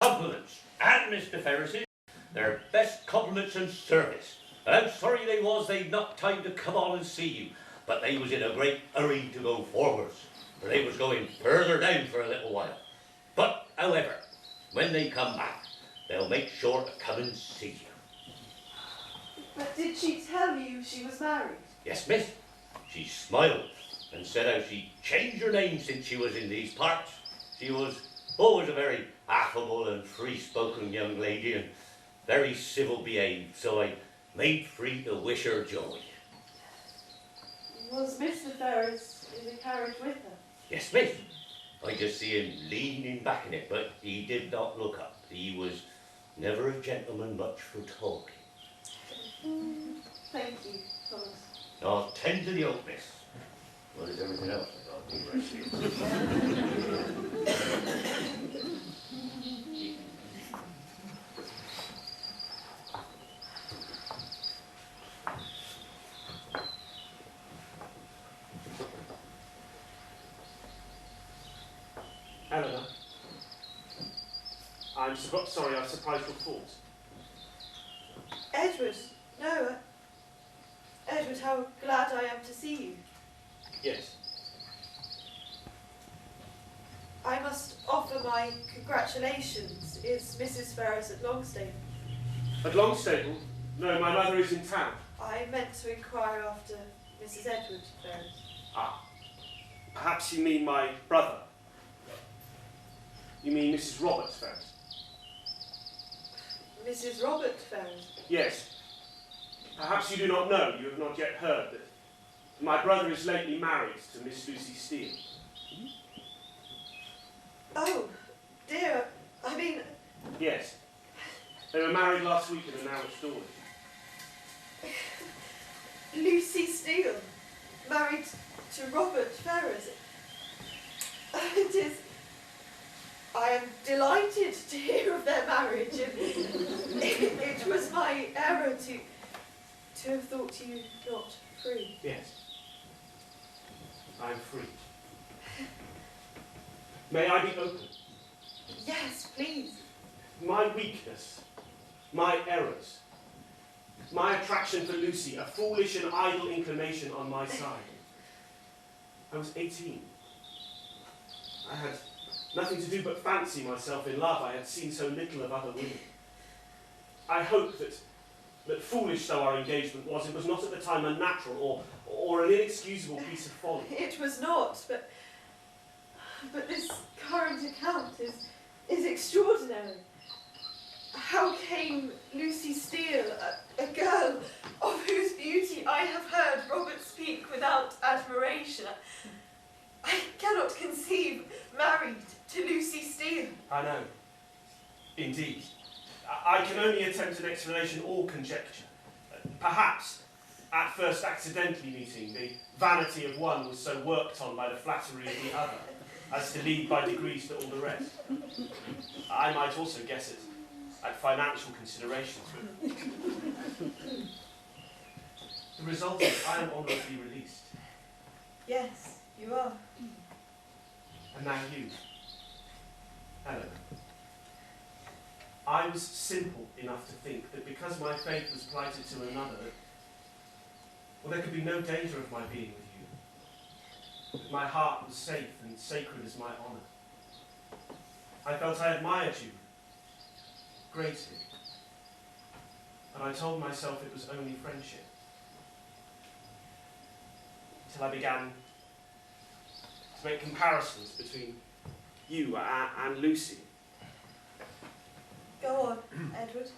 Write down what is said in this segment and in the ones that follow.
Compliments, and Mr. Ferris's, their best compliments and service. And I'm sorry they'd not time to come on and see you, but they was in a great hurry to go forwards, for they was going further down for a little while. But, however, when they come back, they'll make sure to come and see you. But did she tell you she was married? Yes, miss. She smiled and said how she changed her name since she was in these parts. She was always a very affable and free-spoken young lady and very civil behaved, so I made free to wish her joy. Was Mr. Ferris in the carriage with her? Yes, miss. I just see him leaning back in it, but he did not look up. He was never a gentleman much for talking. Thank you, Thomas. I'll tend to the oak, miss. What is everything else I got to do right here? Eleanor, I'm sorry I surprised your thoughts. Edward, no. Edward, how glad I am to see you. Yes. I must offer my congratulations. Is Mrs. Ferris at Longstaple? At Longstaple? No, my mother is in town. I meant to inquire after Mrs. Edward Ferris. Ah. Perhaps you mean my brother. You mean Mrs. Robert Ferris? Mrs. Robert Ferris? Yes. Perhaps you do not know, you have not yet heard, that my brother is lately married to Miss Lucy Steele. Oh, dear. I mean... Yes. They were married last week and are now restored. Lucy Steele, married to Robert Ferris. It is... I am delighted to hear of their marriage, and it was my error to have thought you not free. Yes. I am free. May I be open? Yes, please. My weakness, my errors, my attraction for Lucy, a foolish and idle inclination on my side. I was 18. I had nothing to do but fancy myself in love. I had seen so little of other women. I hope that foolish though our engagement was, it was not at the time unnatural or an inexcusable piece of folly. It was not, but this current account is extraordinary. How came Lucy Steele, a girl of whose beauty I have heard Robert speak without admiration, I cannot conceive, married to Lucy Steele? I know. Indeed. I can only attempt an explanation or conjecture. Perhaps, at first accidentally meeting, the vanity of one was so worked on by the flattery of the other as to lead by degrees to all the rest. I might also guess it at financial considerations. But the result is I am honourably released. Yes, you are. And now you, Eleanor. I was simple enough to think that because my fate was plighted to another, well, there could be no danger of my being with you. That my heart was safe and sacred as my honour. I felt I admired you greatly, and I told myself it was only friendship. Till I began to make comparisons between you and Lucy. Go on, Edward.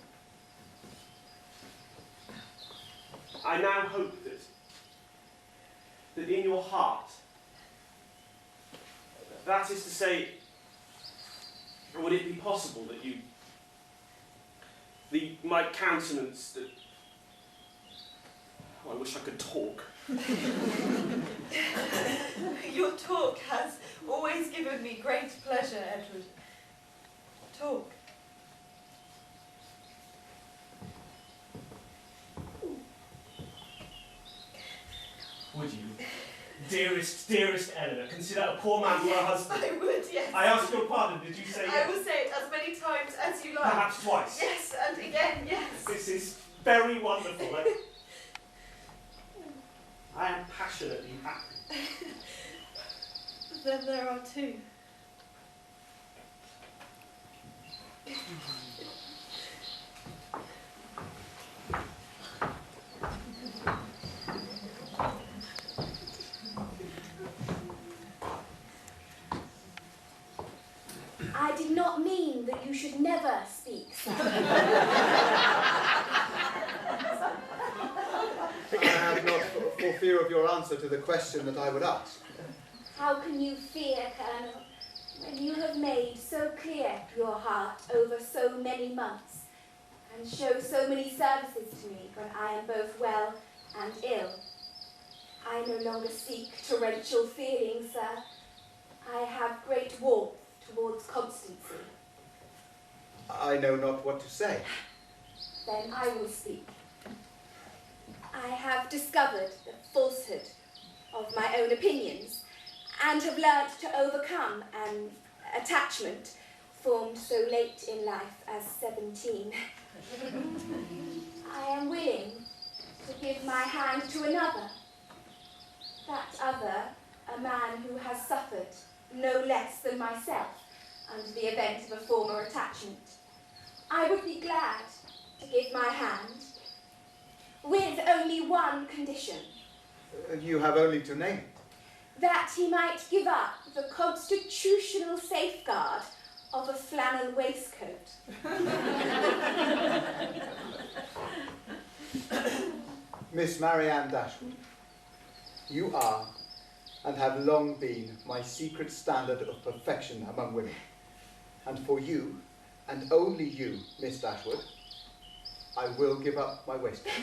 I now hope that in your heart, that is to say, would it be possible that my countenance, that, oh, I wish I could talk. Your talk has always given me great pleasure, Edward. Talk. Would you Dearest, dearest Eleanor, consider a poor man for a husband. I would, yes. I ask your pardon, did you say I yes? will say it as many times as you like. Perhaps twice. Yes, and again, yes. This is very wonderful. I am passionately happy. Then there are two. I did not mean that you should never speak, sir. I have not, for fear of your answer to the question that I would ask. How can you fear, Colonel, when you have made so clear your heart over so many months, and show so many services to me when I am both well and ill? I no longer seek torrential feelings, sir. I have great warmth towards constancy. I know not what to say. Then I will speak. I have discovered the falsehood of my own opinions, and have learnt to overcome an attachment formed so late in life as 17. I am willing to give my hand to another. That other, a man who has suffered no less than myself under the event of a former attachment. I would be glad to give my hand, with only one condition. You have only to name it. That he might give up the constitutional safeguard of a flannel waistcoat. Miss Marianne Dashwood, you are, and have long been, my secret standard of perfection among women. And for you, and only you, Miss Dashwood, I will give up my waistcoat.